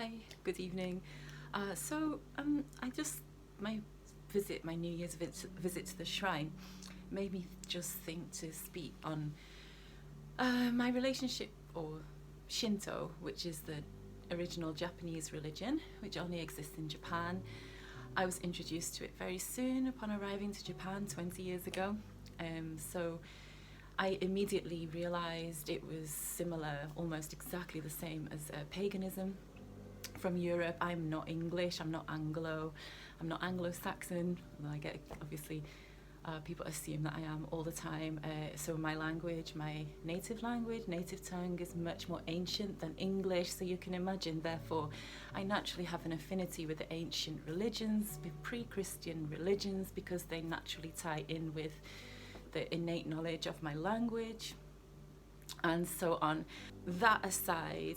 Hi, good evening. My New Year's visit to the shrine made me just think to speak on my relationship, or Shinto, which is the original Japanese religion, which only exists in Japan. I was introduced to it very soon upon arriving to Japan 20 years ago. So I immediately realized it was similar, almost exactly the same as paganism from Europe. I'm not English, I'm not Anglo-Saxon. I get, obviously, people assume that I am all the time. So my language, my native tongue is much more ancient than English. So you can imagine, therefore, I naturally have an affinity with the ancient religions, with pre-Christian religions, because they naturally tie in with the innate knowledge of my language and so on. That aside,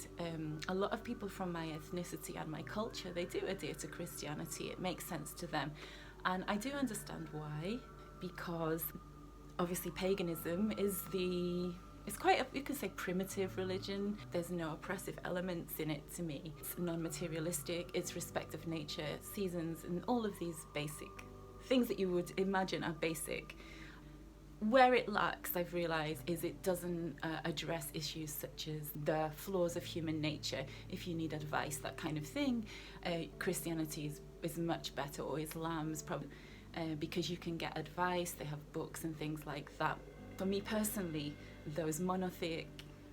a lot of people from my ethnicity and my culture, they do adhere to Christianity. It makes sense to them. And I do understand why, because obviously paganism is it's quite a, you could say, primitive religion. There's no oppressive elements in it to me. It's non-materialistic, it's respect of nature, seasons, and all of these basic things that you would imagine are basic. Where it lacks, I've realised, is it doesn't address issues such as the flaws of human nature. If you need advice, that kind of thing, Christianity is much better, or Islam's probably, because you can get advice, they have books and things like that. For me personally, those monotheistic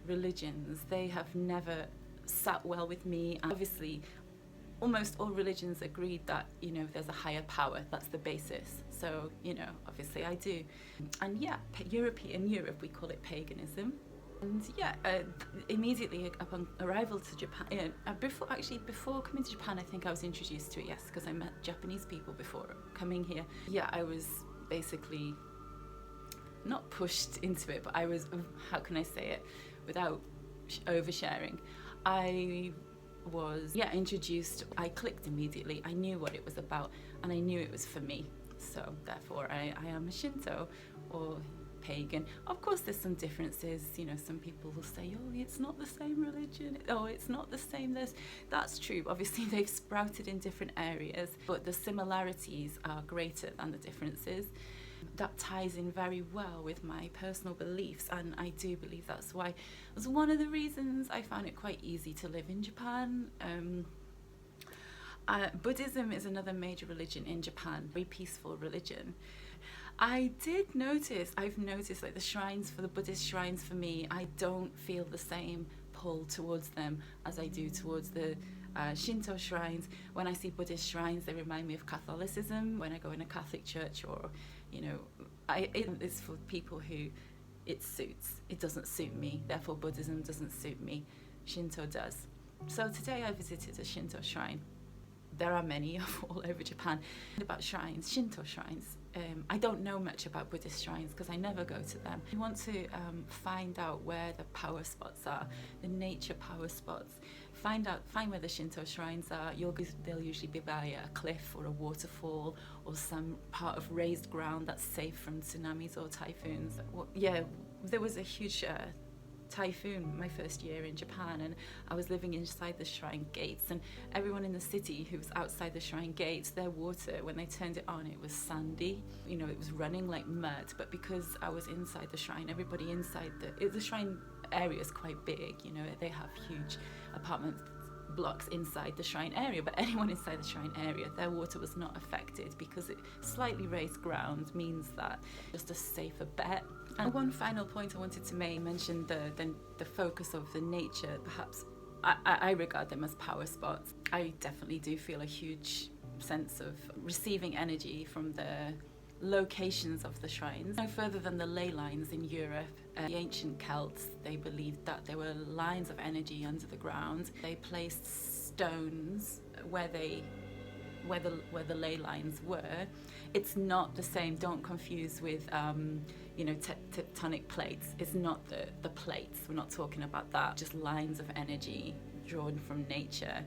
religions, they have never sat well with me. And obviously, almost all religions agreed that, there's a higher power, that's the basis. So, obviously I do. And yeah, in Europe, we call it paganism. And yeah, immediately upon arrival to Japan, before coming to Japan, I think I was introduced to it, yes, because I met Japanese people before coming here. Yeah, I was basically not pushed into it, but I was, how can I say it without oversharing? I was introduced. I clicked immediately. I knew what it was about, and I knew it was for me. So therefore I am a Shinto, or pagan. Of course there's some differences, some people will say, oh, it's not the same religion, oh, it's not the same this. That's true. Obviously they've sprouted in different areas, but the similarities are greater than the differences. That ties in very well with my personal beliefs, and I do believe that's why. It was one of the reasons I found it quite easy to live in Japan. Buddhism is another major religion in Japan, very peaceful religion. I've noticed like the shrines, for the Buddhist shrines, for me, I don't feel the same pull towards them as I do towards the Shinto shrines. When I see Buddhist shrines, they remind me of Catholicism. When I go in a Catholic church, or it's for people who it suits. It doesn't suit me, therefore Buddhism doesn't suit me. Shinto does. So today I visited a Shinto shrine. There are many all over Japan. About shrines, Shinto shrines. I don't know much about Buddhist shrines because I never go to them. You want to find out where the power spots are, the nature power spots. Find where the Shinto shrines are. They'll usually be by a cliff or a waterfall, or some part of raised ground that's safe from tsunamis or typhoons. Yeah, there was a huge typhoon my first year in Japan, and I was living inside the shrine gates, and everyone in the city who was outside the shrine gates, their water, when they turned it on, it was sandy. It was running like mud. But because I was inside the shrine, everybody inside the shrine area is quite big. They have huge apartment blocks inside the shrine area, but anyone inside the shrine area, their water was not affected, because it slightly raised ground means that just a safer bet. And one final point I wanted to mention the focus of the nature. Perhaps I regard them as power spots. I definitely do feel a huge sense of receiving energy from the locations of the shrines. No further than the ley lines in Europe. The ancient Celts, they believed that there were lines of energy under the ground. They placed stones where the ley lines were. It's not the same. Don't confuse with tectonic plates. It's not the plates. We're not talking about that. Just lines of energy drawn from nature.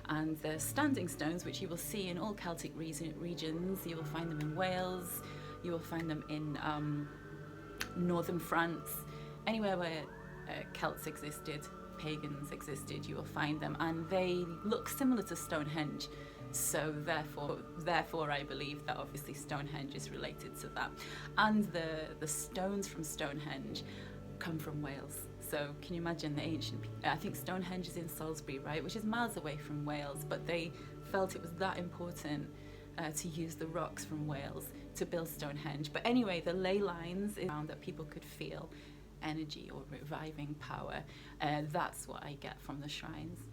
And the standing stones, which you will see in all Celtic regions, you will find them in Wales, you will find them in northern France, anywhere where Celts existed. pagans existed, you will find them, and they look similar to Stonehenge. So therefore I believe that obviously Stonehenge is related to that. And the stones from Stonehenge come from Wales. So can you imagine the ancient, I think Stonehenge is in Salisbury, right, which is miles away from Wales, but they felt it was that important to use the rocks from Wales to build Stonehenge. But anyway, the ley lines around that people could feel energy or reviving power. That's what I get from the shrines.